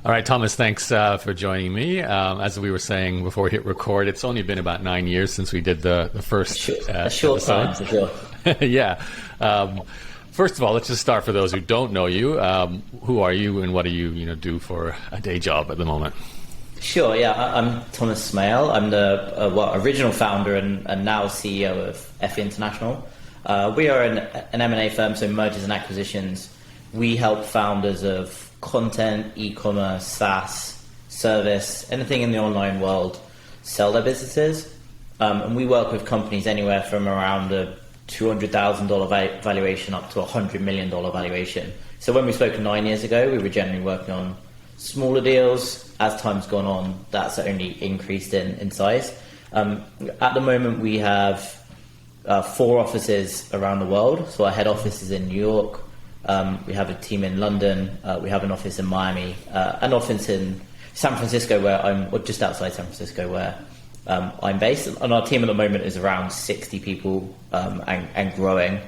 All right, Thomas, thanks for joining me. As we were saying before we hit record, it's only been about 9 years since we did the first a short time, for sure. Yeah. First of all, let's just start for those who don't know you. Who are you, and what do you do for a day job at the moment? Sure, yeah. I'm Thomas Smale. I'm the original founder and now CEO of FE International. We are an M&A firm, so mergers and acquisitions. We help founders of content, e-commerce, SaaS, service, anything in the online world, sell their businesses. And we work with companies anywhere from around a $200,000 valuation up to a $100 million valuation. So when we spoke 9 years ago, we were generally working on smaller deals. As time's gone on, that's only increased in size. At the moment, we have 4 offices around the world. So our head office is in New York. We have a team in London. We have an office in Miami, an office in San Francisco, or just outside San Francisco, where I'm based. And our team at the moment is around 60 people and growing.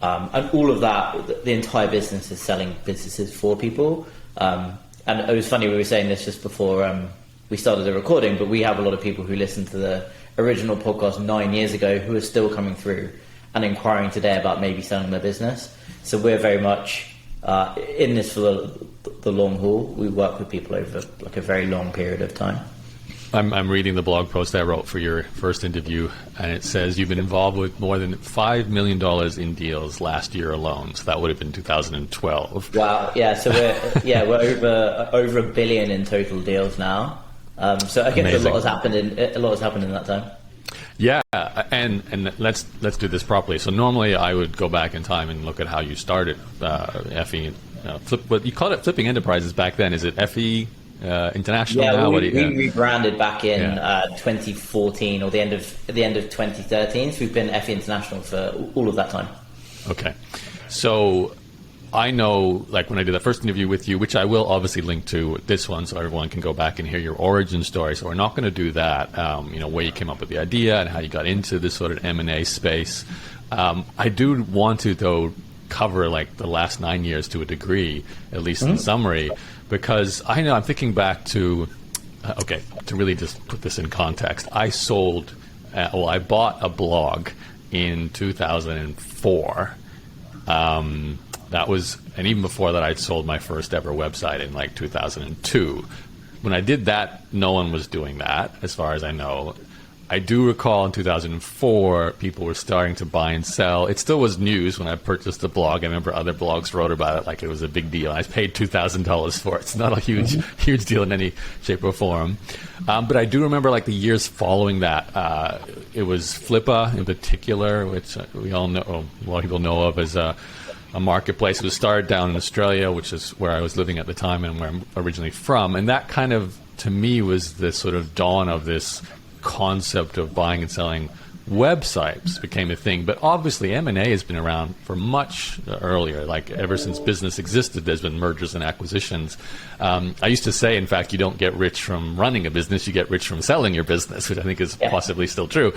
And all of that, the entire business is selling businesses for people. And it was funny, we were saying this just before we started the recording, but we have a lot of people who listened to the original podcast 9 years ago who are still coming through and inquiring today about maybe selling their business. So we're very much in this for the long haul. We work with people over like a very long period of time. I'm reading the blog post I wrote for your first interview, and it says you've been involved with more than $5 million in deals last year alone. So that would have been 2012. Wow, yeah. So we're over $1 billion in total deals now. So I guess a lot has happened in that time. Yeah, and let's do this properly. So normally I would go back in time and look at how you started FE. But you called it Flipping Enterprises back then. Is it FE International now? We rebranded back in 2014 or the end of 2013. So we've been FE International for all of that time. Okay, so I know, like when I did the first interview with you, which I will obviously link to this one, so everyone can go back and hear your origin story. So we're not going to do that. Where you came up with the idea and how you got into this sort of M&A space. I do want to though cover like the last 9 years to a degree, at least in summary, because I know I'm thinking back to to really just put this in context. I bought a blog in 2004. That was, and even before that, I'd sold my first ever website in like 2002. When I did that, no one was doing that, as far as I know. I do recall in 2004, people were starting to buy and sell. It still was news when I purchased the blog. I remember other blogs wrote about it like it was a big deal. I paid $2,000 for it. It's not a huge deal in any shape or form. But I do remember like the years following that. It was Flippa in particular, which we all know, a lot of people know of as a marketplace. It was started down in Australia, which is where I was living at the time and where I'm originally from. And that kind of, to me, was the sort of dawn of this concept of buying and selling websites became a thing. But obviously M&A has been around for much earlier. Like ever since business existed, there's been mergers and acquisitions. I used to say, in fact, you don't get rich from running a business, you get rich from selling your business, which I think is possibly still true.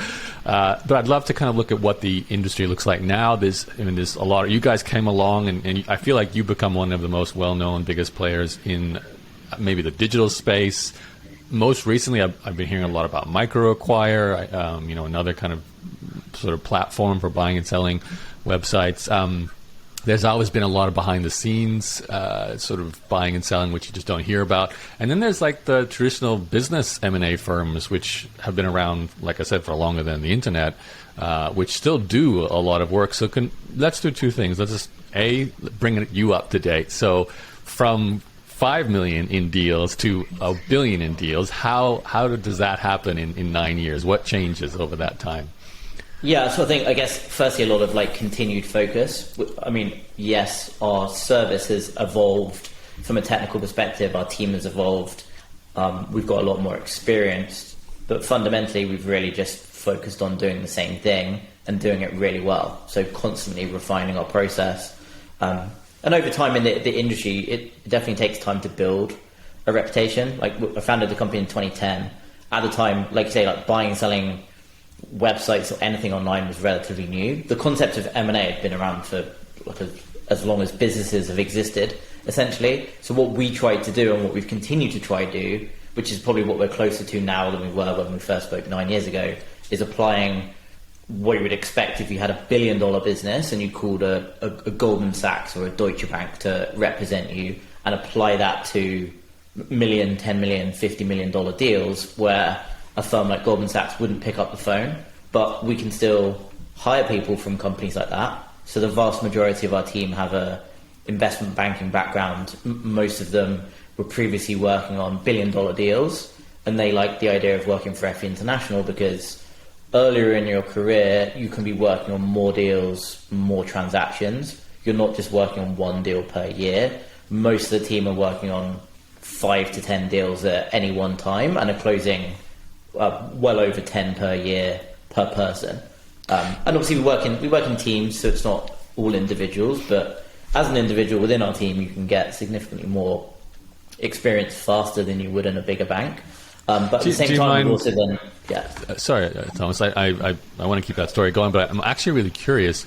But I'd love to kind of look at what the industry looks like now. There's a lot. You guys came along, and I feel like you become one of the most well-known, biggest players in maybe the digital space. Most recently, I've been hearing a lot about MicroAcquire, another kind of sort of platform for buying and selling websites. There's always been a lot of behind the scenes sort of buying and selling, which you just don't hear about. And then there's like the traditional business M&A firms, which have been around, like I said, for longer than the internet, which still do a lot of work. So let's do two things. Let's just, bring you up to date. So from 5 million in deals to $1 billion in deals. How does that happen in 9 years? What changes over that time? Yeah, so I guess firstly a lot of like continued focus. I mean, yes, our service has evolved from a technical perspective. Our team has evolved. We've got a lot more experience, but fundamentally we've really just focused on doing the same thing and doing it really well. So constantly refining our process. And over time in the industry, it definitely takes time to build a reputation. Like I founded the company in 2010. At the time, like you say, like buying and selling websites or anything online was relatively new. The concept of M&A had been around for like as long as businesses have existed. essentially. So what we tried to do and what we've continued to try to do, which is probably what we're closer to now than we were when we first spoke 9 years ago, is applying what you would expect if you had $1 billion business and you called a Goldman Sachs or a Deutsche Bank to represent you, and apply that to million, 10 million, $50 million deals where a firm like Goldman Sachs wouldn't pick up the phone, but we can still hire people from companies like that. So the vast majority of our team have a investment banking background. Most of them were previously working on $1 billion deals, and they like the idea of working for FE International because earlier in your career, you can be working on more deals, more transactions. You're not just working on one deal per year. Most of the team are working on 5 to 10 deals at any one time and are closing well over 10 per year per person. And obviously we work in teams, so it's not all individuals, but as an individual within our team, you can get significantly more experience faster than you would in a bigger bank. But at the same time, also then, yeah. Sorry, Thomas, I want to keep that story going, but I'm actually really curious.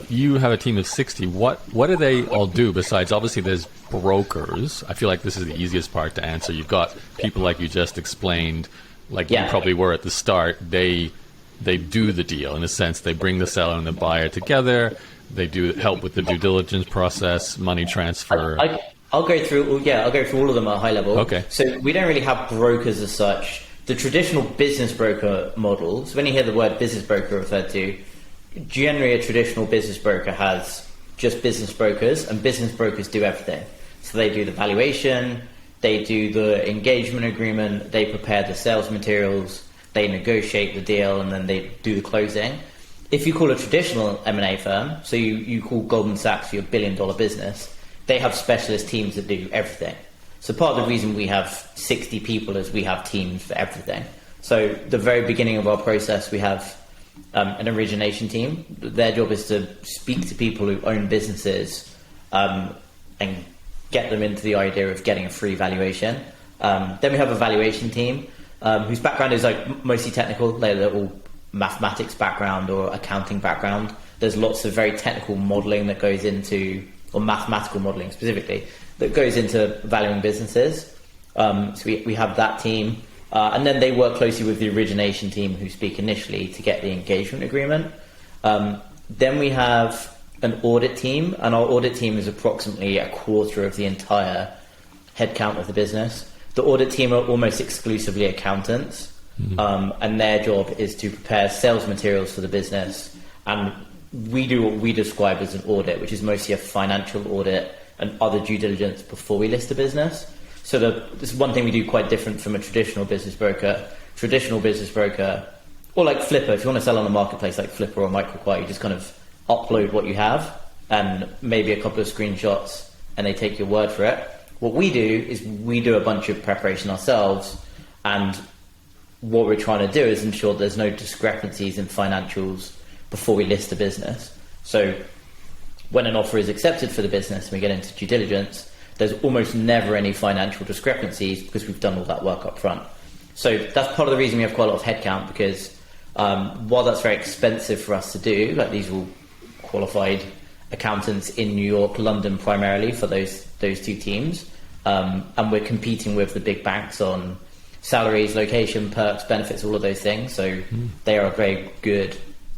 You have a team of 60. What do they all do besides, obviously there's brokers. I feel like this is the easiest part to answer. You've got people like you just explained, like you probably were at the start. They do the deal in a sense. They bring the seller and the buyer together. They do help with the due diligence process, money transfer. I'll go through all of them at a high level. Okay. So we don't really have brokers as such. The traditional business broker model, so when you hear the word business broker referred to, generally a traditional business broker has just business brokers, and business brokers do everything. So they do the valuation, they do the engagement agreement, they prepare the sales materials, they negotiate the deal, and then they do the closing. If you call a traditional M&A firm, so you call Goldman Sachs your $1 billion business, they have specialist teams that do everything. So part of the reason we have 60 people is we have teams for everything. So the very beginning of our process, we have an origination team. Their job is to speak to people who own businesses and get them into the idea of getting a free valuation. Then we have a valuation team whose background is like mostly technical. They're all mathematics background or accounting background. There's lots of very technical modeling that goes into, or mathematical modeling specifically, that goes into valuing businesses. So we have that team. And then they work closely with the origination team who speak initially to get the engagement agreement. Then we have an audit team, and our audit team is approximately a quarter of the entire headcount of the business. The audit team are almost exclusively accountants, and their job is to prepare sales materials for the business. And we do what we describe as an audit, which is mostly a financial audit and other due diligence before we list a business. So this is one thing we do quite different from a traditional business broker. Traditional business broker, or like Flipper, if you want to sell on a marketplace like Flipper or Microquire, you just kind of upload what you have and maybe a couple of screenshots and they take your word for it. What we do is we do a bunch of preparation ourselves, and what we're trying to do is ensure there's no discrepancies in financials before we list a business. So when an offer is accepted for the business and we get into due diligence, there's almost never any financial discrepancies because we've done all that work up front. So that's part of the reason we have quite a lot of headcount, because while that's very expensive for us to do, like these are all qualified accountants in New York, London primarily for those two teams, and we're competing with the big banks on salaries, location, perks, benefits, all of those things. So they are a very good,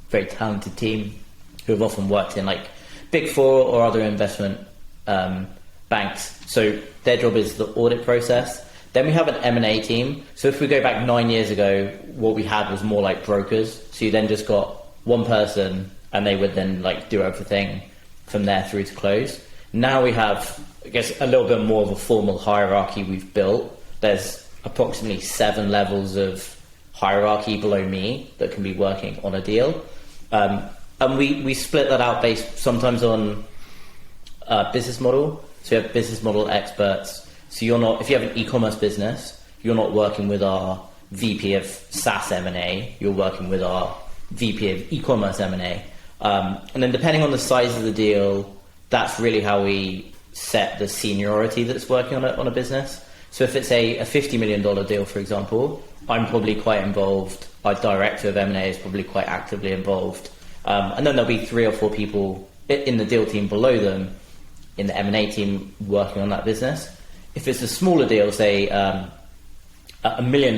very talented team who have often worked in like Big Four or other investment banks. So their job is the audit process. Then we have an M&A team. So if we go back 9 years ago, what we had was more like brokers. So you then just got one person and they would then like do everything from there through to close. Now we have, I guess, a little bit more of a formal hierarchy we've built. There's approximately 7 levels of hierarchy below me that can be working on a deal. And we split that out based sometimes on business model. So you have business model experts. So you're not, if you have an e-commerce business, you're not working with our VP of SaaS M&A, you're working with our VP of e-commerce M&A. And then depending on the size of the deal, that's really how we set the seniority that's working on a business. So if it's a $50 million deal, for example, I'm probably quite involved. Our director of M&A is probably quite actively involved. And then there'll be 3 or 4 people in the deal team below them in the M&A team working on that business. If it's a smaller deal, say $1 million,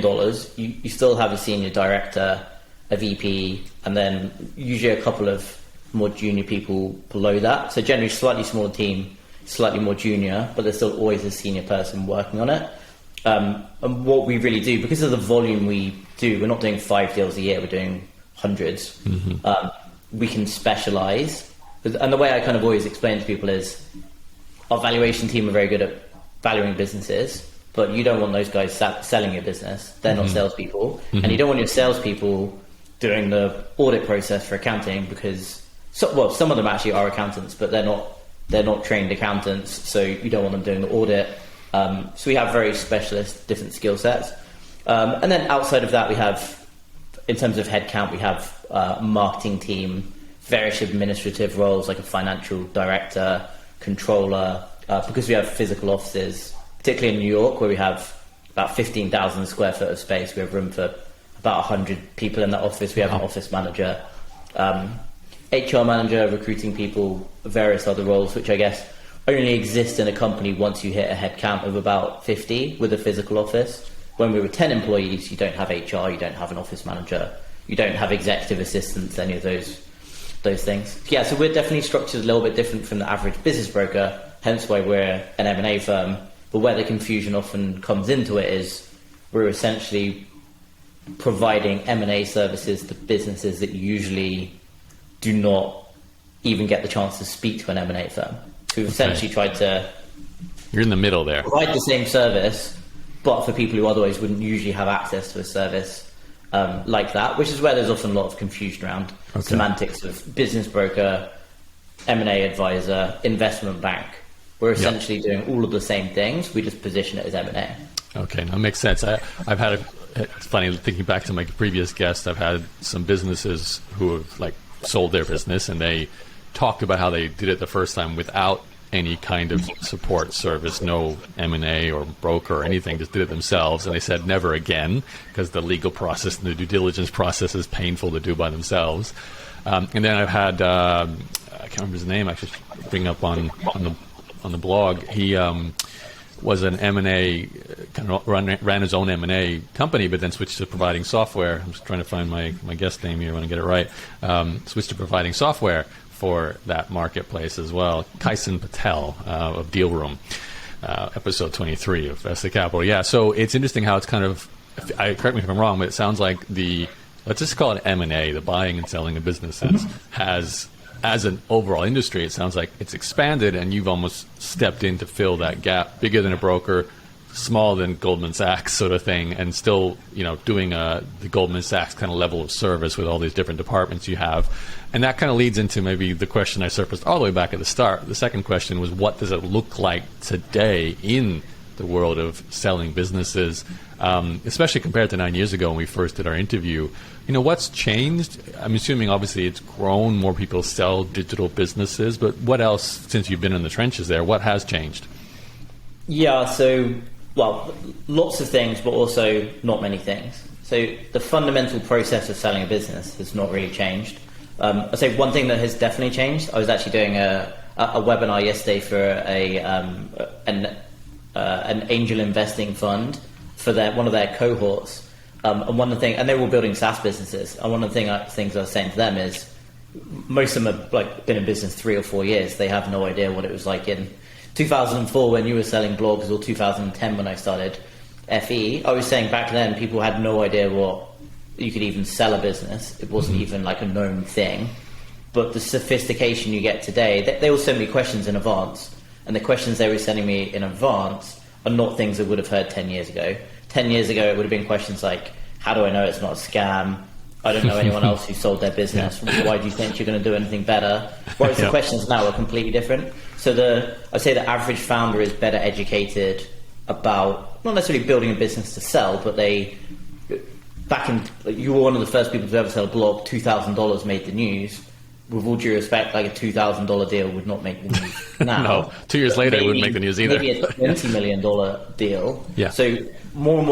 you still have a senior director, a VP, and then usually a couple of more junior people below that. So generally slightly smaller team, slightly more junior, but there's still always a senior person working on it. And what we really do, because of the volume we do, we're not doing 5 deals a year, we're doing hundreds. We can specialize. And the way I kind of always explain to people is our valuation team are very good at valuing businesses, but you don't want those guys selling your business. They're not salespeople. And you don't want your salespeople doing the audit process for accounting, because some of them actually are accountants, but they're not trained accountants, so you don't want them doing the audit. So we have very specialist, different skill sets. And then outside of that, we have, in terms of headcount, we have a marketing team, various administrative roles like a financial director, controller, because we have physical offices, particularly in New York, where we have about 15,000 square foot of space. We have room for about 100 people in that office. We have an office manager, HR manager, recruiting people, various other roles, which I guess only exist in a company once you hit a headcount of about 50 with a physical office. When we were 10 employees, you don't have HR, you don't have an office manager, you don't have executive assistants, any of those things. Yeah, so we're definitely structured a little bit different from the average business broker, hence why we're an M&A firm. But where the confusion often comes into it is we're essentially providing M&A services to businesses that usually do not even get the chance to speak to an M&A firm. So we've essentially tried to... You're in the middle there. Provide the same service, but for people who otherwise wouldn't usually have access to a service like that, which is where there's often a lot of confusion around semantics of business broker, M&A advisor, investment bank. We're essentially doing all of the same things. We just position it as M&A. Okay, that makes sense. I've had it's funny thinking back to my previous guest. I've had some businesses who have sold their business, and they talked about how they did it the first time without any kind of support service, no M&A or broker or anything, just did it themselves. And they said never again, because the legal process and the due diligence process is painful to do by themselves. And then I've had, I can't remember his name, I should bring up on the blog. He was an M&A, kind of ran his own M&A company, but then switched to providing software. I'm just trying to find my guest name here when I get it right. Switched to providing software for that marketplace as well. Kaisen Patel of Deal Room, episode 23 of Vested Capital. Yeah, so it's interesting how it's kind of, correct me if I'm wrong, but it sounds like let's just call it M&A, the buying and selling of businesses, has, as an overall industry, it sounds like it's expanded, and you've almost stepped in to fill that gap, bigger than a broker, smaller than Goldman Sachs sort of thing, and still, doing the Goldman Sachs kind of level of service with all these different departments you have. And that kind of leads into maybe the question I surfaced all the way back at the start. The second question was, what does it look like today in the world of selling businesses, especially compared to 9 years ago when we first did our interview? What's changed? I'm assuming obviously it's grown, more people sell digital businesses, but what else, since you've been in the trenches there, what has changed? Yeah, so, lots of things, but also not many things. So the fundamental process of selling a business has not really changed. I'd say one thing that has definitely changed, I was actually doing a webinar yesterday for an angel investing fund for one of their cohorts. And one of the things, and they were building SaaS businesses. And one of the things I was saying to them is, most of them have been in business 3 or 4 years. They have no idea what it was like in 2004 when you were selling blogs, or 2010 when I started FE. I was saying back then people had no idea what you could even sell a business. It wasn't even a known thing. But the sophistication you get today, they will send me questions in advance, and the questions they were sending me in advance are not things I would have heard 10 years ago. 10 years ago, it would have been questions like, how do I know it's not a scam? I don't know anyone else who sold their business. Why do you think you're going to do anything better? Whereas the questions now are completely different. So I'd say the average founder is better educated about not necessarily building a business to sell, but you were one of the first people to ever sell a blog. $2,000 made the news. With all due respect, a $2,000 deal would not make the news now. No, 2 years later, it wouldn't make the news either. Maybe a $20 million deal. Yeah. So more and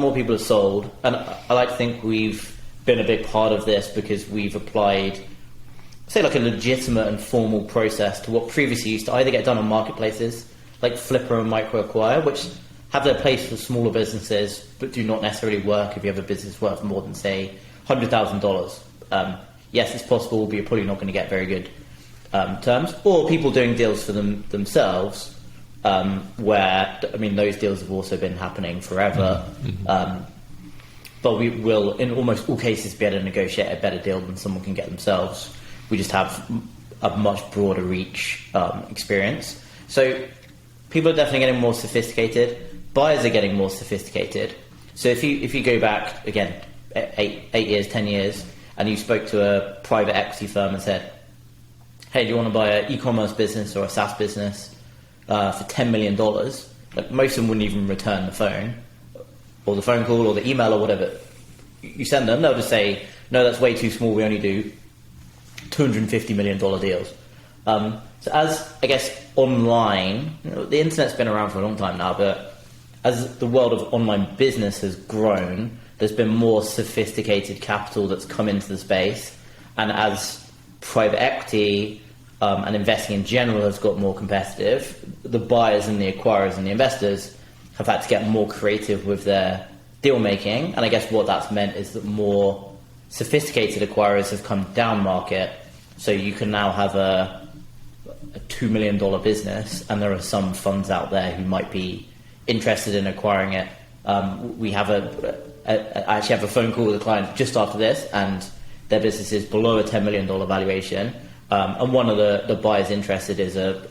more people have sold, and I like to think we've been a big part of this because we've applied say like a legitimate and formal process to what previously used to either get done on marketplaces like Flipper and Microacquire, which have their place for smaller businesses but do not necessarily work if you have a business worth more than, say, $100,000. Yes, it's possible, but you're probably not going to get very good terms. Or people doing deals for themselves, where, I mean, those deals have also been happening forever. But we will, in almost all cases, be able to negotiate a better deal than someone can get themselves. We just have a much broader reach experience. So people are definitely getting more sophisticated. Buyers are getting more sophisticated. So if you go back, again, 8 years, 10 years, and you spoke to a private equity firm and said, hey, do you want to buy an e-commerce business or a SaaS business for $10 million? Like, most of them wouldn't even return the phone, or the phone call, or the email, or whatever you send them. They'll just say, no, that's way too small, we only do $250 million deals. So as, I guess, online, the internet's been around for a long time now, but as the world of online business has grown, there's been more sophisticated capital that's come into the space. And as private equity and investing in general has got more competitive, the buyers and the acquirers and the investors have had to get more creative with their deal making. And I guess what that's meant is that more sophisticated acquirers have come down market. So you can now have a $2 million business, and there are some funds out there who might be interested in acquiring it. We have I actually have a phone call with a client just after this, and their business is below a $10 million valuation. And one of the buyers interested is a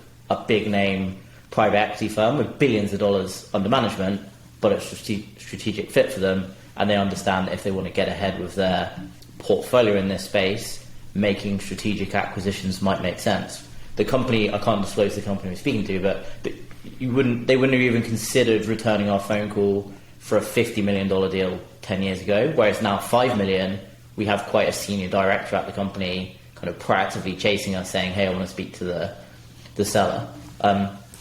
big name private equity firm with billions of dollars under management, but a strategic fit for them, and they understand that if they want to get ahead with their portfolio in this space, making strategic acquisitions might make sense. The company, I can't disclose the company we're speaking to, but they wouldn't have even considered returning our phone call for a $50 million deal 10 years ago, whereas now $5 million, we have quite a senior director at the company kind of proactively chasing us saying, hey, I want to speak to the seller.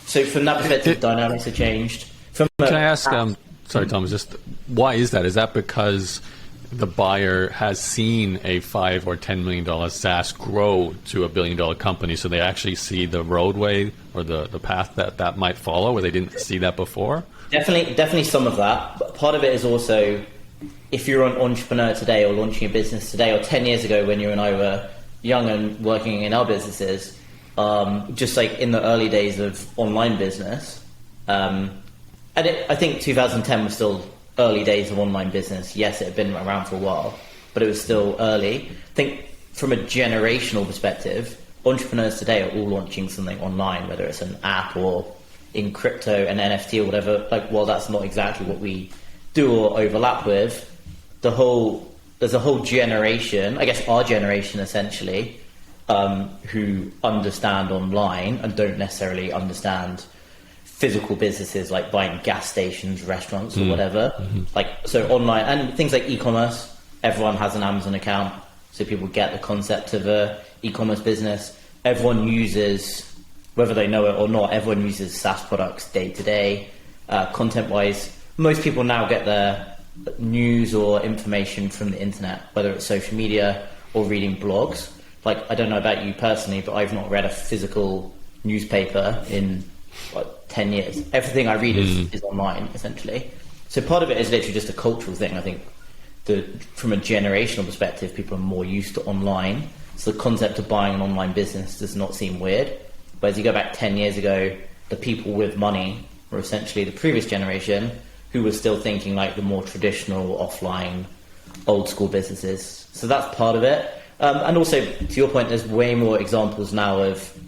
So from that perspective, dynamics have changed. Can I ask, sorry, Thomas, just why is that? Is that because the buyer has seen a $5 or $10 million SaaS grow to $1 billion company, so they actually see the roadway or the path that might follow, where they didn't see that before? Definitely some of that. But part of it is also, if you're an entrepreneur today or launching a business today, or 10 years ago when you and I were young and working in our businesses, just like in the early days of online business, I think 2010 was still early days of online business. Yes, it had been around for a while, but it was still early. I think from a generational perspective, entrepreneurs today are all launching something online, whether it's an app or in crypto, an NFT or whatever. Like, well, that's not exactly what we do or overlap with. There's a whole generation, I guess our generation essentially, who understand online and don't necessarily understand physical businesses like buying gas stations, restaurants, or whatever. Like, so online and things like e-commerce, everyone has an Amazon account, so people get the concept of a e-commerce business. Everyone uses, whether they know it or not, everyone uses SaaS products day to day. Content-wise, most people now get their news or information from the internet, whether it's social media or reading blogs. Like, I don't know about you personally, but I've not read a physical newspaper in 10 years. Everything I read is online, essentially. So part of it is literally just a cultural thing. I think from a generational perspective, people are more used to online. So the concept of buying an online business does not seem weird. But as you go back 10 years ago, the people with money were essentially the previous generation who were still thinking like the more traditional, offline, old school businesses. So that's part of it. And also, to your point, there's way more examples now of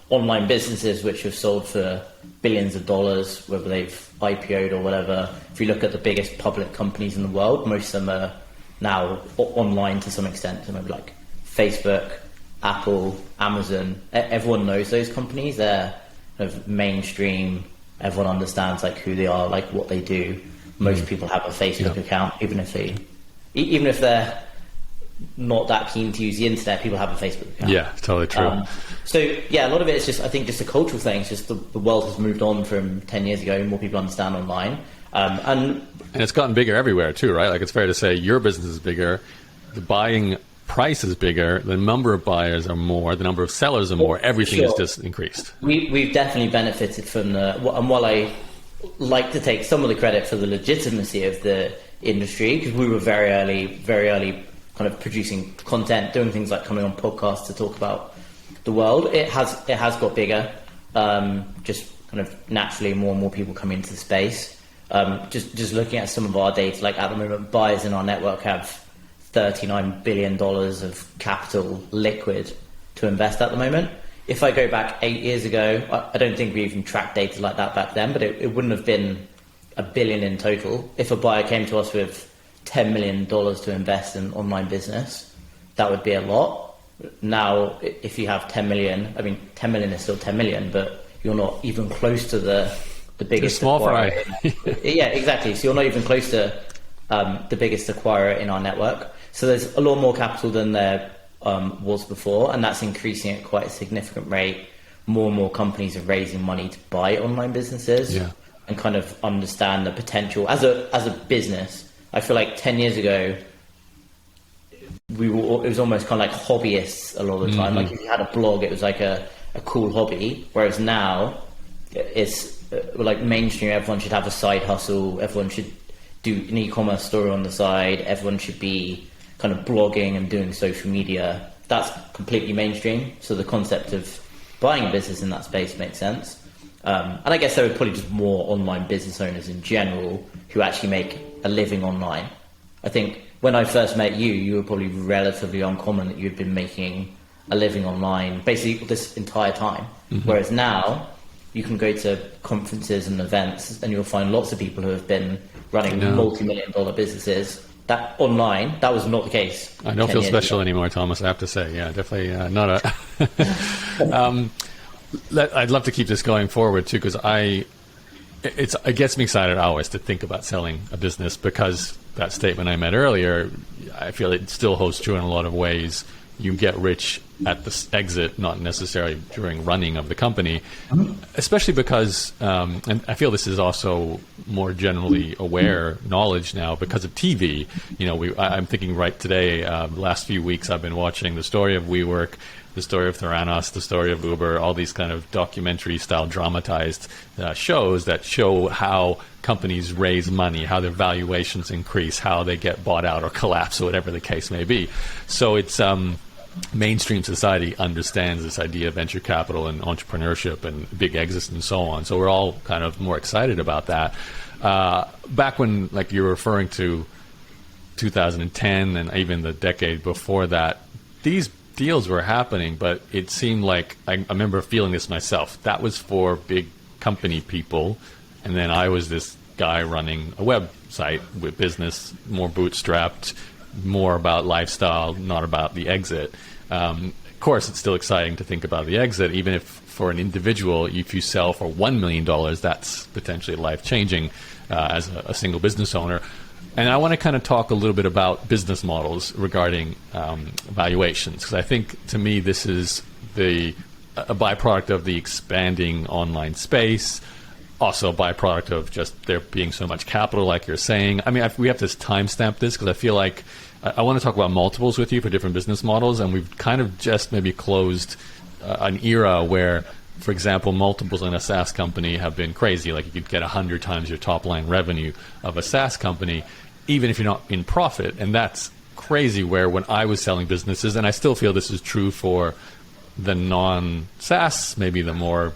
online businesses which have sold for billions of dollars, whether they've IPO'd or whatever. If you look at the biggest public companies in the world, most of them are now online to some extent. So maybe like Facebook, Apple, Amazon, everyone knows those companies. They're kind of mainstream. Everyone understands like who they are, like what they do. Most people have a Facebook account, even if they're not that keen to use the internet, people have a Facebook account. Yeah, totally true. So yeah, a lot of it is just, I think, just a cultural thing. It's just the world has moved on from 10 years ago. More people understand online. And it's gotten bigger everywhere too, right? Like, it's fair to say your business is bigger. The buying price is bigger, the number of buyers are more, the number of sellers are more, everything is just increased. We've definitely benefited from and while I like to take some of the credit for the legitimacy of the industry, because we were very early kind of producing content, doing things like coming on podcasts to talk about the world, it has got bigger, just kind of naturally more and more people come into the space. Just looking at some of our data, like at the moment, buyers in our network have $39 billion of capital liquid to invest at the moment. If I go back 8 years ago, I don't think we even tracked data like that back then, but it wouldn't have been $1 billion in total. If a buyer came to us with $10 million to invest in online business, that would be a lot. Now, if you have 10 million, I mean, 10 million is still 10 million, but you're not even close to the biggest small fry. Yeah, exactly. So you're not even close to the biggest acquirer in our network. So there's a lot more capital than there was before, and that's increasing at quite a significant rate. More and more companies are raising money to buy online businesses and kind of understand the potential as a business. I feel like 10 years ago, it was almost kind of like hobbyists a lot of the time. Like if you had a blog, it was like a cool hobby. Whereas now, it's like mainstream. Everyone should have a side hustle. Everyone should do an e-commerce store on the side. Everyone should be kind of blogging and doing social media. That's completely mainstream. So the concept of buying a business in that space makes sense. And I guess there are probably just more online business owners in general who actually make a living online. I think when I first met you, you were probably relatively uncommon that you'd been making a living online basically this entire time. Whereas now you can go to conferences and events and you'll find lots of people who have been running multi-million-dollar businesses. That online, that was not the case. I don't feel special anymore, Thomas, I have to say. Yeah, definitely not a... I'd love to keep this going forward too, because it gets me excited always to think about selling a business, because that statement I made earlier, I feel it still holds true in a lot of ways. You get rich at the exit, not necessarily during running of the company, especially because, and I feel this is also more generally aware knowledge now because of TV. You know, I'm thinking right today, last few weeks I've been watching the story of WeWork, the story of Theranos, the story of Uber, all these kind of documentary-style dramatized shows that show how companies raise money, how their valuations increase, how they get bought out or collapse, or whatever the case may be. So it's mainstream society understands this idea of venture capital and entrepreneurship and big exits and so on. So we're all kind of more excited about that. Back when, like you were referring to 2010 and even the decade before that, these deals were happening, but it seemed like I remember feeling this myself. That was for big company people, and then I was this guy running a website with business, more bootstrapped, more about lifestyle, not about the exit. Of course, it's still exciting to think about the exit, even if for an individual, if you sell for $1 million, that's potentially life-changing as a single business owner. And I want to kind of talk a little bit about business models regarding valuations, because I think, to me, this is a byproduct of the expanding online space, also a byproduct of just there being so much capital, like you're saying. I mean, we have to timestamp this, because I feel like I want to talk about multiples with you for different business models, and we've kind of just maybe closed an era where, for example, multiples in a SaaS company have been crazy. Like you could get 100 times your top line revenue of a SaaS company, even if you're not in profit. And that's crazy, where when I was selling businesses, and I still feel this is true for the non-SaaS, maybe the more,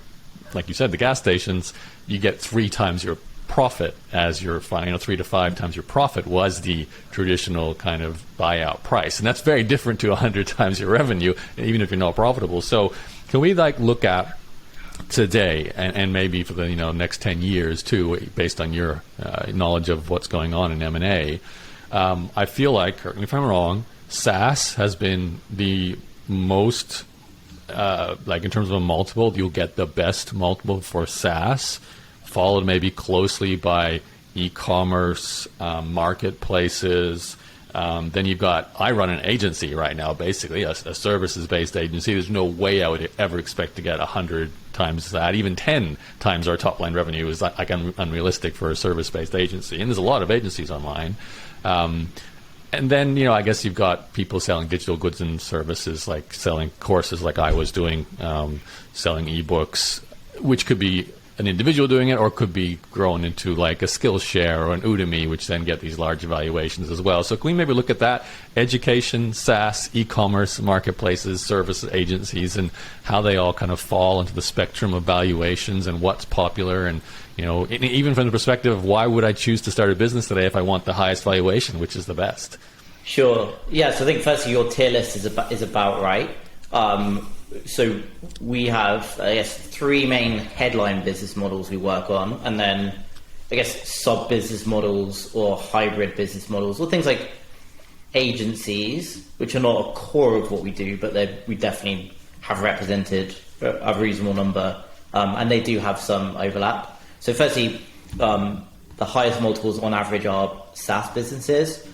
like you said, the gas stations, you get 3 times your profit as your final, 3 to 5 times your profit was the traditional kind of buyout price. And that's very different to 100 times your revenue, even if you're not profitable. So can we look at today and maybe for the next 10 years too, based on your knowledge of what's going on in M&A? I feel like, correct me if I'm wrong, SaaS has been the most, in terms of a multiple, you'll get the best multiple for SaaS, followed maybe closely by e-commerce, marketplaces. Then you've got, I run an agency right now, basically, a services-based agency. There's no way I would ever expect to get 100 times that. Even 10 times our top-line revenue is unrealistic for a service-based agency. And there's a lot of agencies online. And then, I guess you've got people selling digital goods and services, like selling courses like I was doing, selling ebooks, which could be an individual doing it or could be grown into like a Skillshare or an Udemy, which then get these large evaluations as well. So can we maybe look at that? Education, SaaS, e-commerce, marketplaces, service agencies, and how they all kind of fall into the spectrum of valuations and what's popular. And, even from the perspective of why would I choose to start a business today if I want the highest valuation, which is the best? Sure. Yeah, so I think firstly your tier list is about right. So we have, I guess, three main headline business models we work on, and then, I guess, sub-business models or hybrid business models, or things like agencies, which are not a core of what we do, but we definitely have represented a reasonable number, and they do have some overlap. So firstly, the highest multiples on average are SaaS businesses.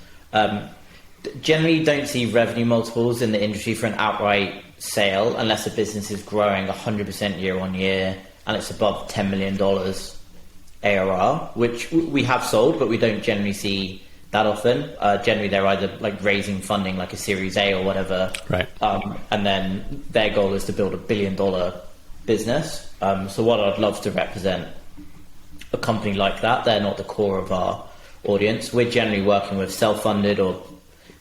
Generally, you don't see revenue multiples in the industry for an outright sale unless a business is growing 100% year on year and it's above $10 million ARR, which we have sold, but we don't generally see that often. Generally, they're either like raising funding, like a Series A or whatever, right? And then their goal is to build $1 billion business. So what I'd love to represent a company like that. They're not the core of our audience. We're generally working with self-funded or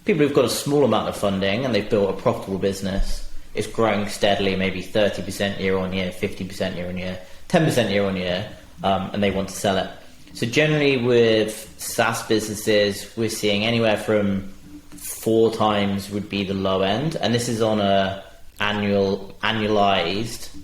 people who've got a small amount of funding and they've built a profitable business. It's growing steadily, maybe 30% year on year, 50% year on year, 10% year on year, and they want to sell it. So generally with SaaS businesses, we're seeing anywhere from 4 times would be the low end. And this is on a annualized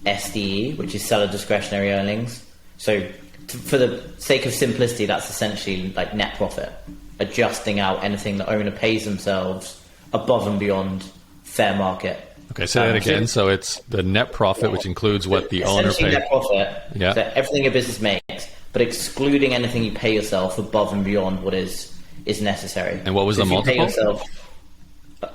SDE, which is seller discretionary earnings. So for the sake of simplicity, that's essentially like net profit, adjusting out anything the owner pays themselves above and beyond fair market. Okay, say that again. So it's the net profit, which includes what the owner pays. Net profit, yeah. So everything your business makes, but excluding anything you pay yourself above and beyond what is necessary. And what was the multiple? You pay yourself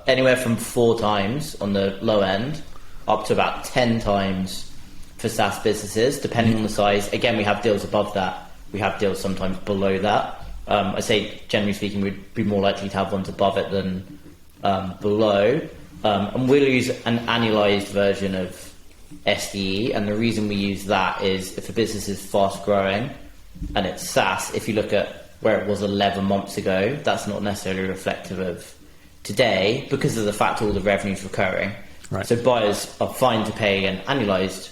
anywhere from 4 times on the low end, up to about 10 times for SaaS businesses, depending on the size. Again, we have deals above that. We have deals sometimes below that. I say, generally speaking, we'd be more likely to have ones above it than below. And we'll use an annualized version of SDE. And the reason we use that is if a business is fast growing and it's SaaS, if you look at where it was 11 months ago, that's not necessarily reflective of today because of the fact all the revenue is recurring. Right. So buyers are fine to pay an annualized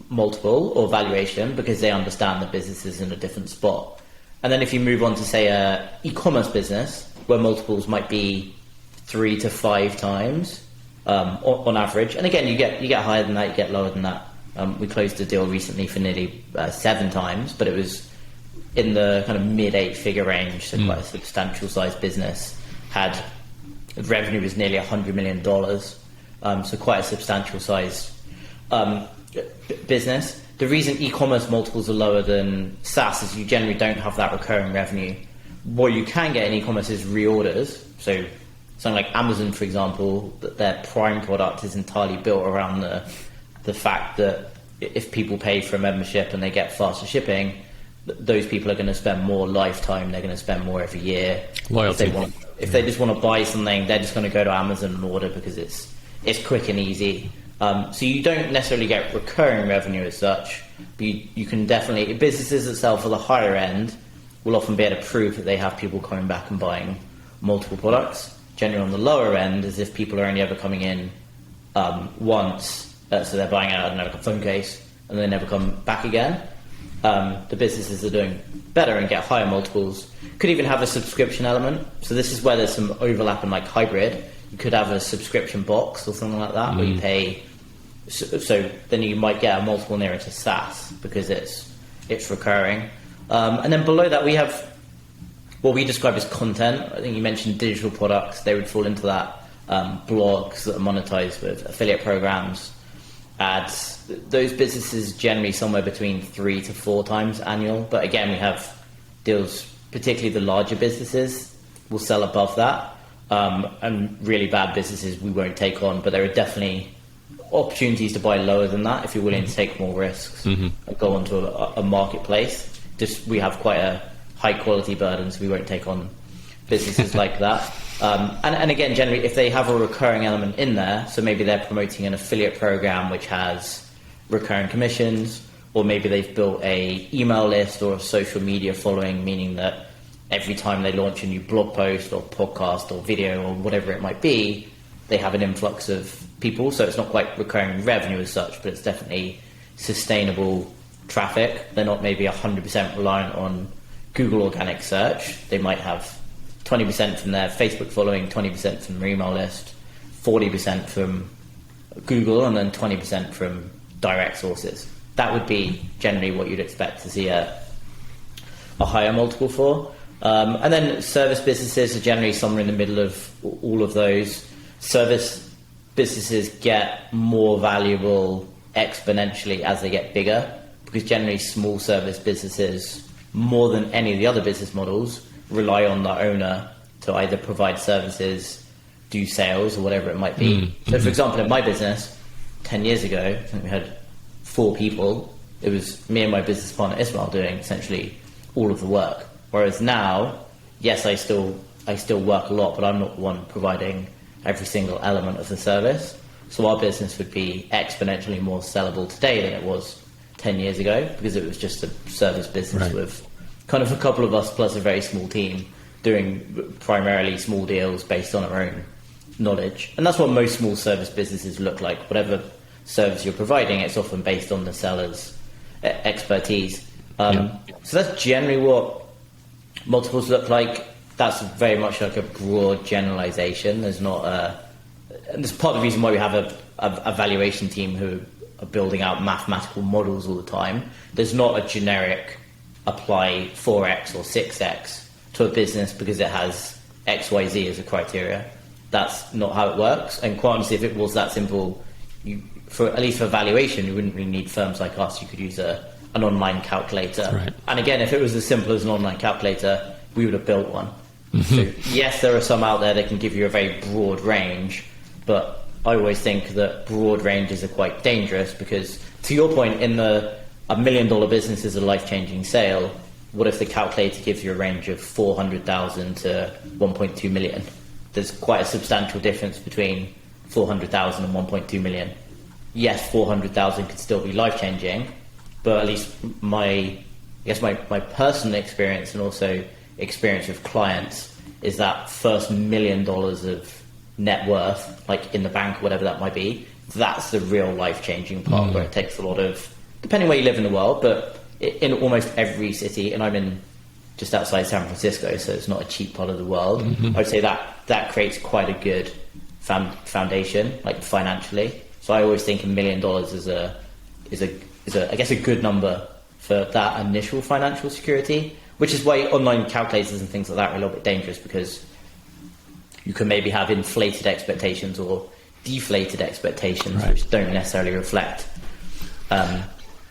multiple or valuation because they understand the business is in a different spot. And then if you move on to, say, a e-commerce business where multiples might be 3 to 5 times on average, and again, you get higher than that, you get lower than that. We closed a deal recently for nearly 7 times, but it was in the kind of mid 8-figure range, so quite a substantial size business. Had revenue was nearly $100 million, so quite a substantial size business. The reason e-commerce multiples are lower than SaaS is you generally don't have that recurring revenue. What you can get in e-commerce is reorders. So something like Amazon, for example, that their Prime product is entirely built around the fact that if people pay for a membership and they get faster shipping, those people are going to spend more lifetime. They're going to spend more every year. Loyalty. If they just want to buy something, they're just going to go to Amazon and order because it's quick and easy. So you don't necessarily get recurring revenue as such, but you can definitely, businesses itself at the higher end will often be able to prove that they have people coming back and buying multiple products. Generally on the lower end, as if people are only ever coming in once, so they're buying out, I don't know, like a phone case, and they never come back again. The businesses are doing better and get higher multiples. Could even have a subscription element. So this is where there's some overlap in like hybrid. You could have a subscription box or something like that where you pay. So then you might get a multiple nearer to SaaS because it's recurring. And then below that we have what we describe as content. I think you mentioned digital products. They would fall into that. Blogs that are monetized with affiliate programs, ads. Those businesses generally somewhere between 3 to 4 times annual. But again, we have deals, particularly the larger businesses will sell above that. And really bad businesses we won't take on, but there are definitely opportunities to buy lower than that if you're willing to take more risks and go onto a marketplace. Just we have quite a high quality burden, so we won't take on businesses like that. And again, generally, if they have a recurring element in there, so maybe they're promoting an affiliate program which has recurring commissions, or maybe they've built a email list or a social media following, meaning that every time they launch a new blog post or podcast or video or whatever it might be, they have an influx of people. So it's not quite recurring revenue as such, but it's definitely sustainable traffic. They're not maybe 100% reliant on Google organic search. They might have 20% from their Facebook following, 20% from their email list, 40% from Google, and then 20% from direct sources. That would be generally what you'd expect to see a higher multiple for. And then service businesses are generally somewhere in the middle of all of those. Service businesses get more valuable exponentially as they get bigger, because generally small service businesses, more than any of the other business models, rely on the owner to either provide services, do sales, or whatever it might be. So for example, in my business, 10 years ago, I think we had 4 people. It was me and my business partner Ismail doing essentially all of the work. Whereas now, yes, I still work a lot, but I'm not the one providing every single element of the service. So our business would be exponentially more sellable today than it was 10 years ago, because it was just a service business with kind of a couple of us plus a very small team doing primarily small deals based on our own knowledge. And that's what most small service businesses look like. Whatever service you're providing, it's often based on the seller's expertise. So that's generally what multiples look like. That's very much like a broad generalization. There's not and there's part of the reason why we have a valuation team who are building out mathematical models all the time. There's not a generic apply 4x or 6x to a business because it has XYZ as a criteria. That's not how it works. And quite honestly, if it was that simple, at least for valuation, you wouldn't really need firms like us. You could use an online calculator. And again, if it was as simple as an online calculator, we would have built one. So yes, there are some out there that can give you a very broad range, but I always think that broad ranges are quite dangerous, because to your point, in $1 million business is a life-changing sale. What if the calculator gives you a range of 400,000 to 1.2 million? There's quite a substantial difference between 400,000 and 1.2 million. Yes, 400,000 could still be life-changing, but at least my personal experience and also experience with clients is that first $1 million of net worth, like in the bank or whatever that might be, that's the real life-changing part where it takes a lot of, depending where you live in the world, but in almost every city, and I'm in just outside San Francisco, so it's not a cheap part of the world. I'd say that creates quite a good foundation, like financially. So I always think $1 million is I guess a good number for that initial financial security, which is why online calculators and things like that are a little bit dangerous, because you can maybe have inflated expectations or deflated expectations, which don't necessarily reflect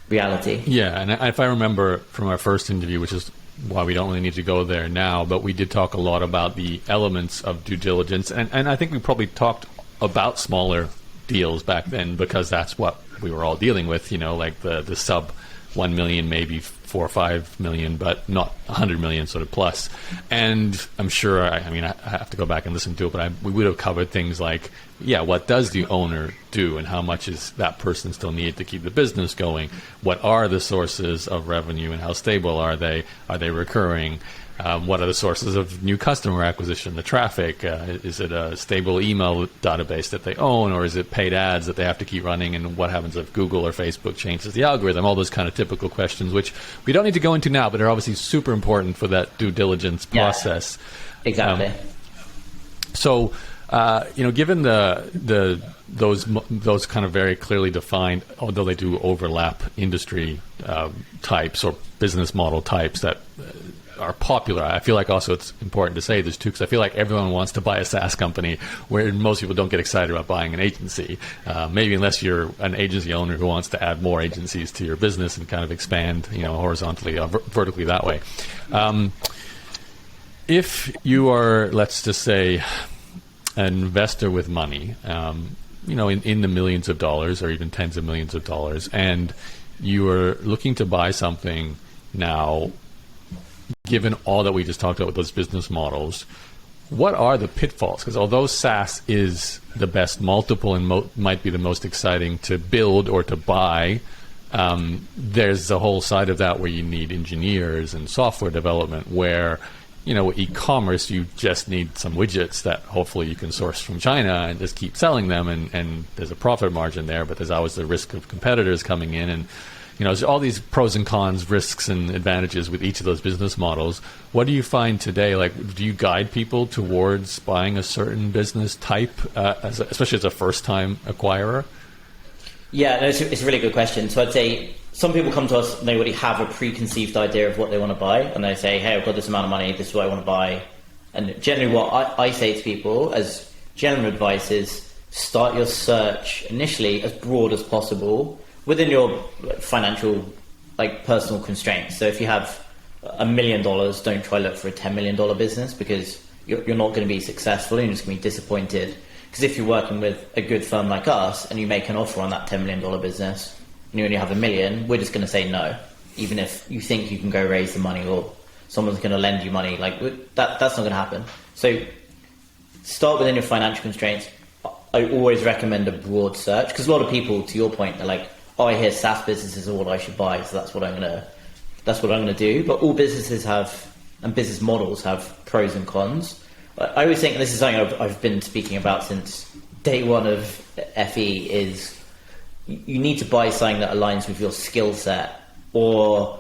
reality. Yeah, and if I remember from our first interview, which is why we don't really need to go there now, but we did talk a lot about the elements of due diligence, and I think we probably talked about smaller deals back then, because that's what we were all dealing with, like the sub 1 million, maybe 4 or 5 million, but not 100 million sort of plus. And I'm sure, I have to go back and listen to it, but we would have covered things like, what does the owner do and how much is that person still need to keep the business going? What are the sources of revenue and how stable are they? Are they recurring? What are the sources of new customer acquisition, the traffic? Is it a stable email database that they own, or is it paid ads that they have to keep running? And what happens if Google or Facebook changes the algorithm? All those kind of typical questions, which we don't need to go into now, but are obviously super important for that due diligence process. Exactly. So, given those kind of very clearly defined, although they do overlap industry types or business model types that are popular. I feel like also it's important to say this too, because I feel like everyone wants to buy a SaaS company, where most people don't get excited about buying an agency. Maybe unless you're an agency owner who wants to add more agencies to your business and kind of expand, horizontally, vertically that way. If you are, let's just say, an investor with money, in the millions of dollars or even tens of millions of dollars, and you are looking to buy something now, given all that we just talked about with those business models, what are the pitfalls? Because although SaaS is the best multiple and might be the most exciting to build or to buy, there's a whole side of that where you need engineers and software development, where, e-commerce, you just need some widgets that hopefully you can source from China and just keep selling them, and there's a profit margin there, but there's always the risk of competitors coming in, and there's all these pros and cons, risks and advantages with each of those business models. What do you find today? Like, do you guide people towards buying a certain business type, especially as a first-time acquirer? Yeah, no, it's a really good question. So I'd say some people come to us and they already have a preconceived idea of what they want to buy, and they say, hey, I've got this amount of money, this is what I want to buy. And generally what I say to people as general advice is start your search initially as broad as possible within your financial, personal constraints. So if you have $1 million, don't try to look for a $10 million business, because you're not going to be successful, and you're just going to be disappointed. Because if you're working with a good firm like us and you make an offer on that $10 million business and you only have $1 million, we're just going to say no, even if you think you can go raise the money or someone's going to lend you money. That's not going to happen. So start within your financial constraints. I always recommend a broad search, because a lot of people, to your point, they're like, oh, I hear SaaS businesses are what I should buy, so that's what I'm going to do. But all businesses and business models have pros and cons. I always think, and this is something I've been speaking about since day one of FE, is you need to buy something that aligns with your skill set, or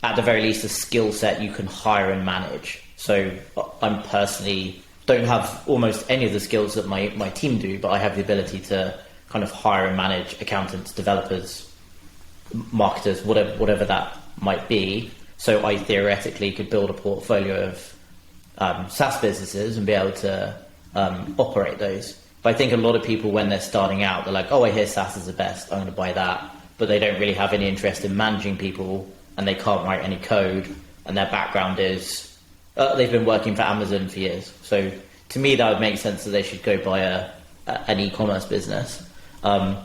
at the very least a skill set you can hire and manage. So I'm personally don't have almost any of the skills that my team do, but I have the ability to kind of hire and manage accountants, developers, marketers, whatever that might be. So I theoretically could build a portfolio of SaaS businesses and be able to operate those. But I think a lot of people, when they're starting out, they're like, oh, I hear SaaS is the best, I'm going to buy that. But they don't really have any interest in managing people, and they can't write any code, and their background is they've been working for Amazon for years. So to me, that would make sense that they should go buy an e-commerce business. And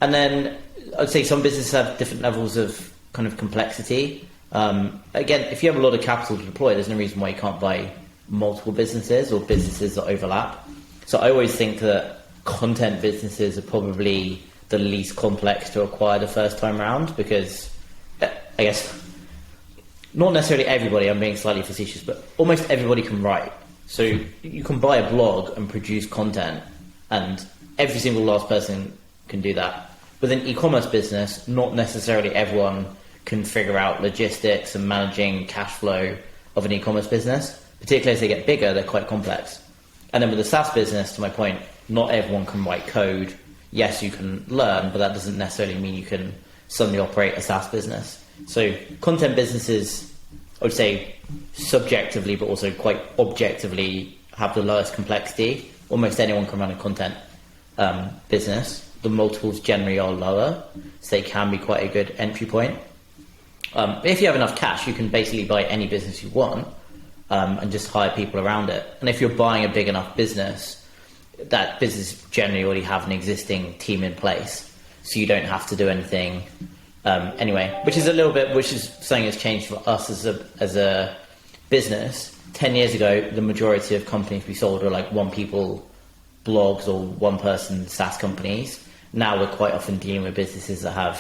then I'd say some businesses have different levels of kind of complexity. Again, if you have a lot of capital to deploy, there's no reason why you can't buy multiple businesses or businesses that overlap. So I always think that content businesses are probably the least complex to acquire the first time around, because I guess not necessarily everybody, I'm being slightly facetious, but almost everybody can write. So you can buy a blog and produce content, and every single last person can do that. With an e-commerce business, not necessarily everyone can figure out logistics and managing cash flow of an e-commerce business. Particularly as they get bigger, they're quite complex. And then with a SaaS business, to my point, not everyone can write code. Yes, you can learn, but that doesn't necessarily mean you can suddenly operate a SaaS business. So content businesses, I would say subjectively, but also quite objectively, have the lowest complexity. Almost anyone can run a content business. The multiples generally are lower, so they can be quite a good entry point. But if you have enough cash, you can basically buy any business you want and just hire people around it. And if you're buying a big enough business, that business generally already have an existing team in place, so you don't have to do anything anyway. Which is something that's changed for us as a business. 10 years ago, the majority of companies we sold were like one people blogs or one person SaaS companies. Now we're quite often dealing with businesses that have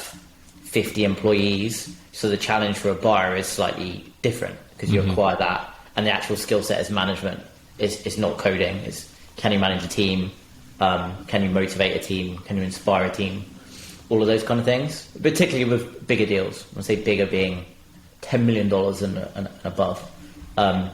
50 employees. So the challenge for a buyer is slightly different, because you acquire that, and the actual skill set is management. It's not coding. It's can you manage a team? Can you motivate a team? Can you inspire a team? All of those kind of things, particularly with bigger deals. I say bigger being $10 million and above. So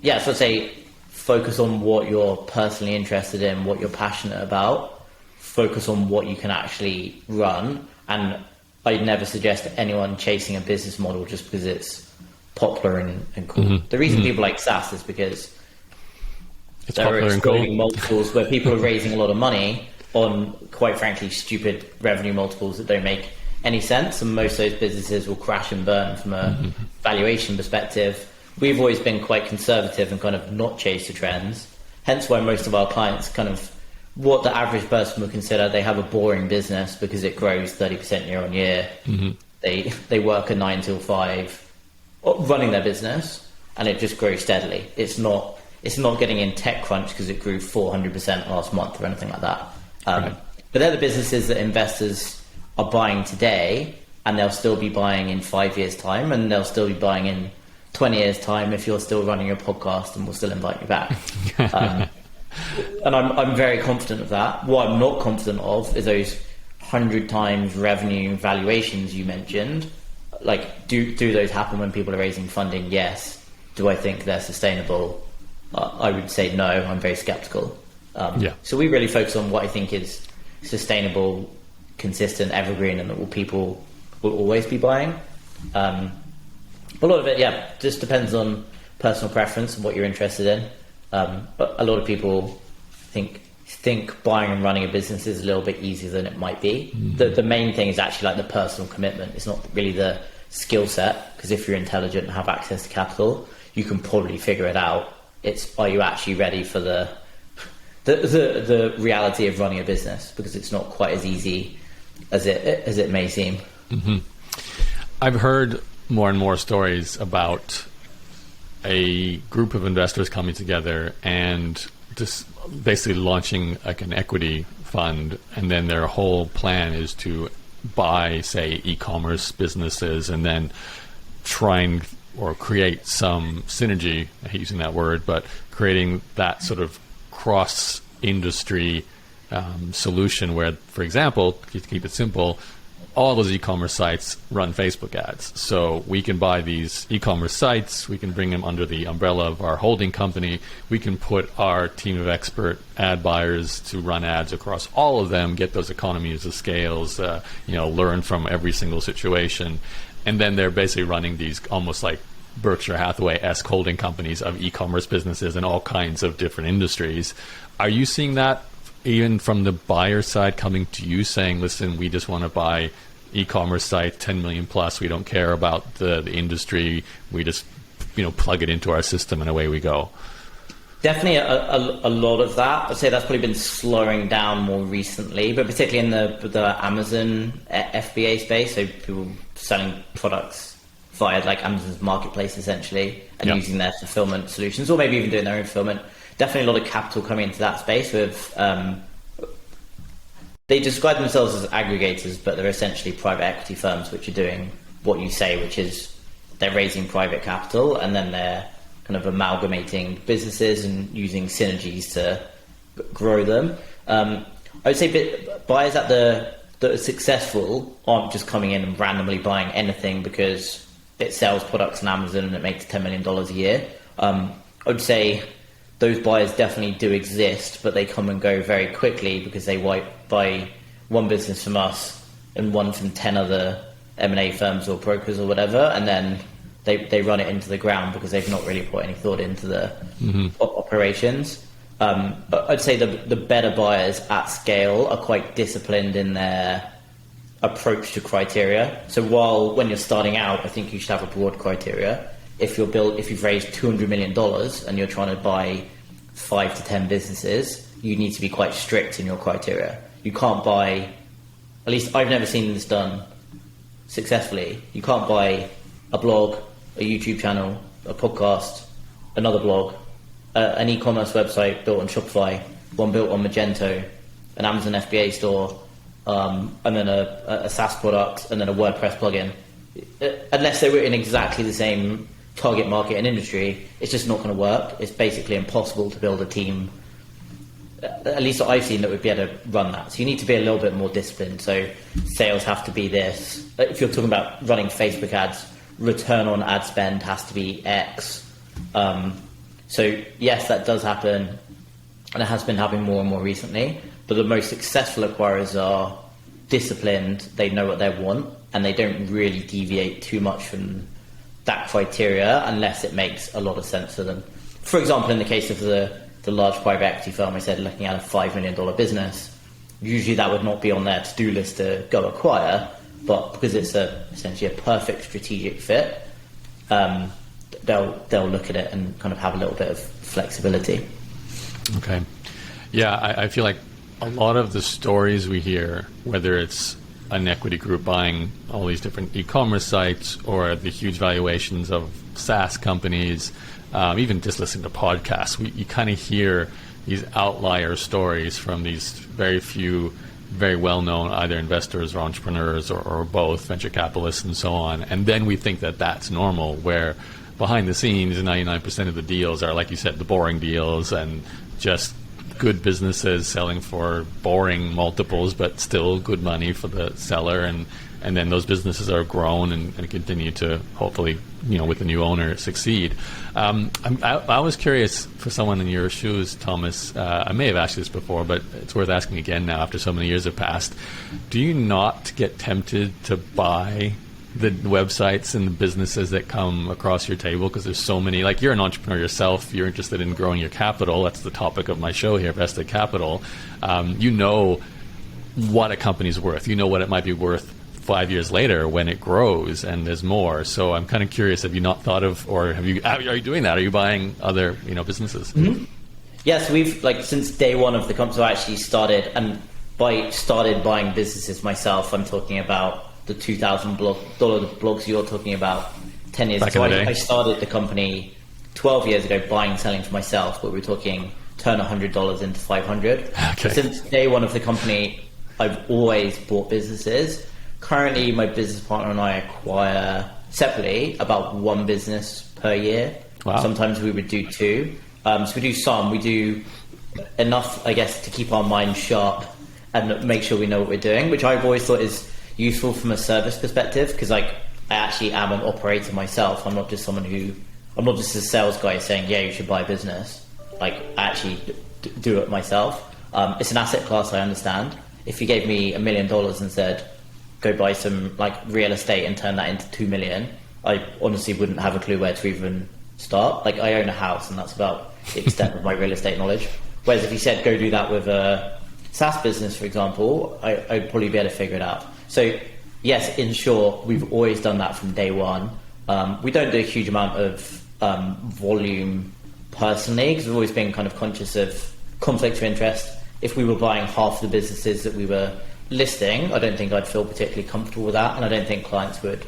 I'd say focus on what you're personally interested in, what you're passionate about. Focus on what you can actually run. And I'd never suggest anyone chasing a business model just because it's popular and cool. The reason people like SaaS is because it's there are popular and cool. exploding multiples where people are raising a lot of money on, quite frankly, stupid revenue multiples that don't make any sense. And most of those businesses will crash and burn from a valuation perspective. We've always been quite conservative and kind of not chase the trends. Hence why most of our clients kind of, what the average person would consider, they have a boring business because it grows 30% year on year. They work a 9 till 5 running their business, and it just grows steadily. It's not getting in TechCrunch because it grew 400% last month or anything like that. Right. But they're the businesses that investors are buying today, and they'll still be buying in 5 years' time, and they'll still be buying in 20 years' time if you're still running your podcast, and we'll still invite you back. And I'm very confident of that. What I'm not confident of is those 100 times revenue valuations you mentioned. Like, do those happen when people are raising funding? Yes. Do I think they're sustainable? I would say no. I'm very skeptical. So we really focus on what I think is sustainable, consistent, evergreen, and that people will always be buying. A lot of it, just depends on personal preference and what you're interested in. But a lot of people think buying and running a business is a little bit easier than it might be. The main thing is actually like the personal commitment. It's not really the skill set, because if you're intelligent and have access to capital, you can probably figure it out. It's, are you actually ready for the reality of running a business? Because it's not quite as easy as it may seem. Mm-hmm. I've heard more and more stories about a group of investors coming together and just basically launching like an equity fund, and then their whole plan is to buy, say, e-commerce businesses and then try or create some synergy. I hate using that word, but creating that sort of cross-industry solution where, for example, to keep it simple, all those e-commerce sites run Facebook ads. So we can buy these e-commerce sites, we can bring them under the umbrella of our holding company, we can put our team of expert ad buyers to run ads across all of them, get those economies of scales, learn from every single situation. And then they're basically running these almost like Berkshire Hathaway-esque holding companies of e-commerce businesses in all kinds of different industries. Are you seeing that even from the buyer side coming to you saying, listen, we just want to buy e-commerce site, 10 million plus, we don't care about the industry, we just plug it into our system and away we go? Definitely a lot of that. I'd say that's probably been slowing down more recently, but particularly in the Amazon FBA space, so people selling products via like Amazon's marketplace essentially, and using their fulfillment solutions, or maybe even doing their own fulfillment. Definitely a lot of capital coming into that space with, they describe themselves as aggregators, but they're essentially private equity firms which are doing what you say, which is they're raising private capital and then they're kind of amalgamating businesses and using synergies to grow them. I would say buyers that are successful aren't just coming in and randomly buying anything because it sells products on Amazon and it makes $10 million a year. I would say those buyers definitely do exist, but they come and go very quickly because they buy one business from us and one from 10 other M&A firms or brokers or whatever, and then they run it into the ground because they've not really put any thought into the operations. I'd say the better buyers at scale are quite disciplined in their approach to criteria. So when you're starting out, I think you should have a broad criteria. If you've raised $200 million and you're trying to buy 5 to 10 businesses, you need to be quite strict in your criteria. You can't buy, at least I've never seen this done successfully, you can't buy a blog, a YouTube channel, a podcast, another blog, an e-commerce website built on Shopify, one built on Magento, an Amazon FBA store, and then a SaaS product, and then a WordPress plugin. Unless they were in exactly the same target market and industry, it's just not going to work. It's basically impossible to build a team, at least that I've seen, that would be able to run that. So you need to be a little bit more disciplined. So sales have to be this. If you're talking about running Facebook ads, return on ad spend has to be X. So yes, that does happen, and it has been happening more and more recently. But the most successful acquirers are disciplined, they know what they want, and they don't really deviate too much from that criteria unless it makes a lot of sense to them. For example, in the case of the large private equity firm, I said looking at a $5 million business, usually that would not be on their to-do list to go acquire, but because it's essentially a perfect strategic fit, they'll look at it and kind of have a little bit of flexibility. Okay. Yeah, I feel like a lot of the stories we hear, whether it's an equity group buying all these different e-commerce sites, or the huge valuations of SaaS companies, even just listening to podcasts, you kind of hear these outlier stories from these very few, very well-known either investors or entrepreneurs or both, venture capitalists and so on. And then we think that that's normal, where behind the scenes, 99% of the deals are, like you said, the boring deals and just good businesses selling for boring multiples, but still good money for the seller. And then those businesses are grown and continue to, hopefully, with the new owner, succeed. I was curious, for someone in your shoes, Thomas, I may have asked you this before, but it's worth asking again now after so many years have passed. Do you not get tempted to buy the websites and the businesses that come across your table? Because there's so many. Like, you're an entrepreneur yourself, you're interested in growing your capital. That's the topic of my show here, Vested Capital. You know what a company's worth. You know what it might be worth 5 years later when it grows and there's more. So I'm kind of curious, have you not thought of, or are you doing that? Are you buying other businesses? Mm-hmm. Yes, we've, since day one of the company, I actually started buying businesses myself. I'm talking about the $2,000 blogs you're talking about 10 years ago. I started the company 12 years ago, buying and selling for myself, but we're talking turn $100 into $500. Okay. Since day one of the company, I've always bought businesses. Currently, my business partner and I acquire separately about one business per year. Wow. Sometimes we would do two. So we do enough, I guess, to keep our minds sharp and make sure we know what we're doing, which I've always thought is useful from a service perspective, because I actually am an operator myself. I'm not just a sales guy saying, yeah, you should buy a business. I actually do it myself. It's an asset class, I understand. If you gave me $1 million and said, go buy some real estate and turn that into 2 million, I honestly wouldn't have a clue where to even start. I own a house, and that's about the extent of my real estate knowledge. Whereas if you said, go do that with a SaaS business, for example, I'd probably be able to figure it out. So yes, in short, we've always done that from day one. We don't do a huge amount of volume personally, because we've always been kind of conscious of conflict of interest. If we were buying half the businesses that we were listing, I don't think I'd feel particularly comfortable with that, and I don't think clients would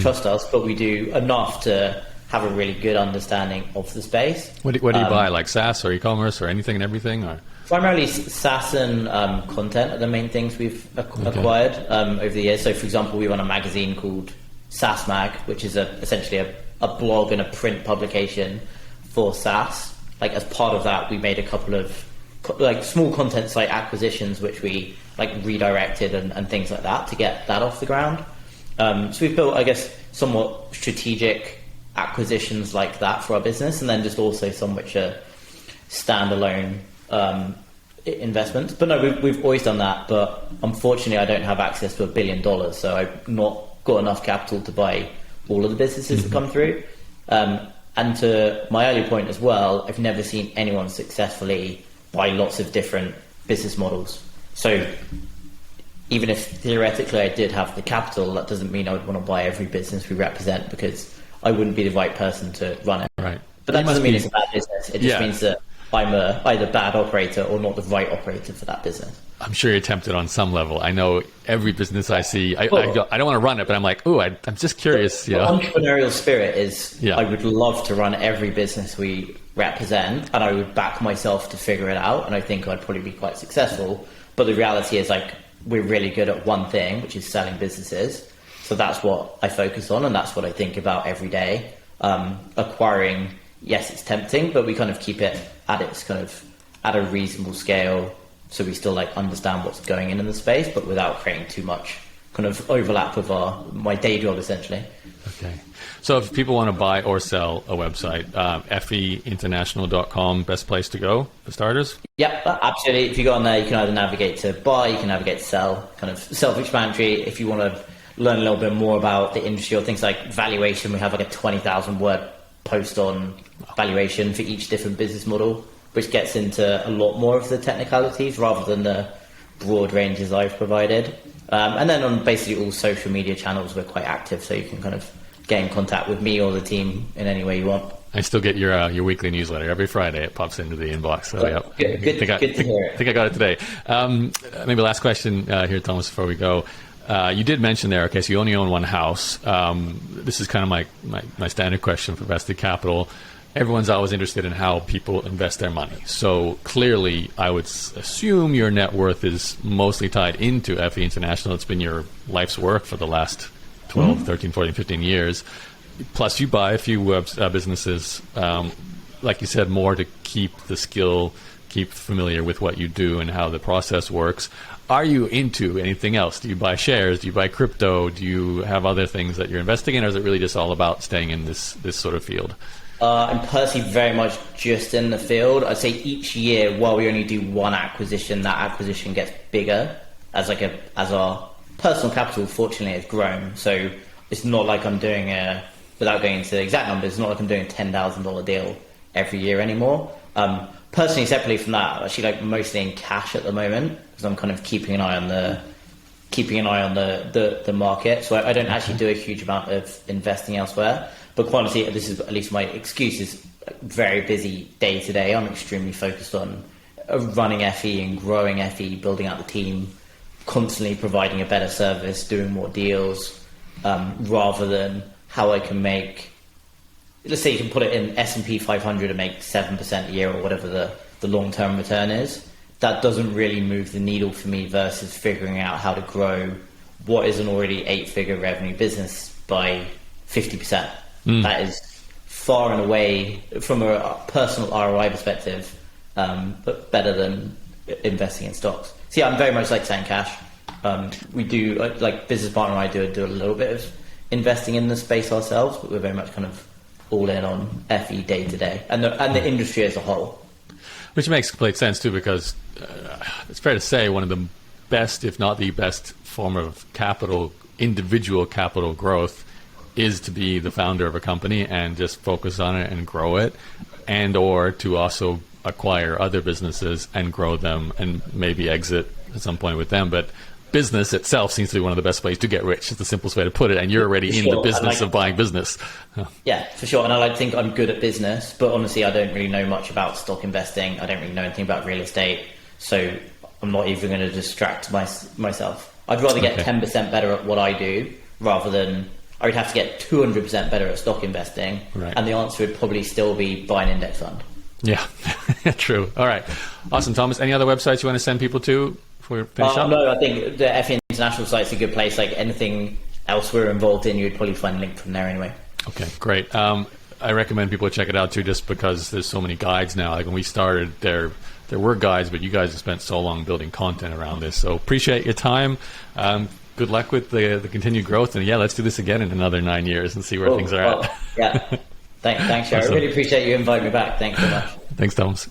trust us, but we do enough to have a really good understanding of the space. What do you buy, like SaaS or e-commerce or anything and everything? Or? Primarily SaaS and content are the main things we've acquired over the years. So, for example, we run a magazine called SaaS Mag, which is essentially a blog and a print publication for SaaS. As part of that, we made a couple of small content site acquisitions, which we redirected and things like that to get that off the ground. So we've built, I guess, somewhat strategic acquisitions like that for our business, and then just also some which are standalone investments. But no, we've always done that, but unfortunately I don't have access to $1 billion, so I've not got enough capital to buy all of the businesses that come through. And to my earlier point as well, I've never seen anyone successfully buy lots of different business models. So even if theoretically I did have the capital, that doesn't mean I would want to buy every business we represent, because I wouldn't be the right person to run it. Right. But that doesn't mean it's a bad business. It just means that I'm either bad operator or not the right operator for that business. I'm sure you're tempted on some level. I know every business I see, I don't want to run it, but I'm like, I'm just curious. The entrepreneurial spirit is, I would love to run every business we represent, and I would back myself to figure it out, and I think I'd probably be quite successful. But the reality is, we're really good at one thing, which is selling businesses. So that's what I focus on, and that's what I think about every day. Acquiring, yes, it's tempting, but we kind of keep it at a reasonable scale, so we still understand what's going in the space, but without creating too much kind of overlap with my day job, essentially. Okay. So if people want to buy or sell a website, feinternational.com, best place to go for starters? Yeah, absolutely. If you go on there, you can either navigate to buy, you can navigate to sell, kind of self-explanatory. If you want to learn a little bit more about the industry or things like valuation, we have a 20,000 word post on valuation for each different business model, which gets into a lot more of the technicalities rather than the broad ranges I've provided. And then on basically all social media channels, we're quite active, so you can kind of get in contact with me or the team in any way you want. I still get your weekly newsletter every Friday. It pops into the inbox. So Good to hear it. I think I got it today. Maybe last question here, Thomas, before we go. You did mention there, okay, so you only own one house. This is kind of my standard question for vested capital. Everyone's always interested in how people invest their money. So clearly, I would assume your net worth is mostly tied into FE International. It's been your life's work for the last 12, 13, 14, 15 years. Plus, you buy a few businesses, like you said, more to keep the skill, keep familiar with what you do and how the process works. Are you into anything else? Do you buy shares? Do you buy crypto? Do you have other things that you're investing in, or is it really just all about staying in this sort of field? I'm personally very much just in the field. I'd say each year, while we only do one acquisition, that acquisition gets bigger as our personal capital, fortunately, has grown. So it's not like I'm doing without going into the exact numbers, it's not like I'm doing a $10,000 deal every year anymore. Personally, separately from that, I'm actually mostly in cash at the moment because I'm kind of keeping an eye on the market. So I don't actually do a huge amount of investing elsewhere. But quite honestly, this is at least my excuse, is very busy day to day. I'm extremely focused on running FE and growing FE, building out the team, constantly providing a better service, doing more deals, rather than how I can make, let's say you can put it in S&P 500 and make 7% a year or whatever the long-term return is. That doesn't really move the needle for me versus figuring out how to grow what is an already 8-figure revenue business by 50%. That is far and away, from a personal ROI perspective, but better than investing in stocks. So yeah, I'm very much saying cash. We do, business partner and I do a little bit of investing in the space ourselves, but we're very much kind of all in on FE day to day and the industry as a whole. Which makes complete sense too, because it's fair to say one of the best, if not the best form of capital, individual capital growth, is to be the founder of a company and just focus on it and grow it, and or to also acquire other businesses and grow them and maybe exit at some point with them. But business itself seems to be one of the best ways to get rich. It's the simplest way to put it, and you're already in the business of buying business. Yeah, for sure. And I think I'm good at business, but honestly, I don't really know much about stock investing. I don't really know anything about real estate, so I'm not even going to distract myself. I'd rather get 10% better at what I do rather than I would have to get 200% better at stock investing, right. And the answer would probably still be buy an index fund. Yeah, true. All right. Awesome, Thomas. Any other websites you want to send people to before we finish up? No, I think the FE International site's a good place. Anything else we're involved in, you'd probably find a link from there anyway. Okay, great. I recommend people check it out too, just because there's so many guides now. When we started, there were guides, but you guys have spent so long building content around this. So appreciate your time. Good luck with the continued growth, and let's do this again in another 9 years and see where things are at. Yeah. Thanks, Sherry. Awesome. I really appreciate you inviting me back. Thanks so much. Thanks, Thomas.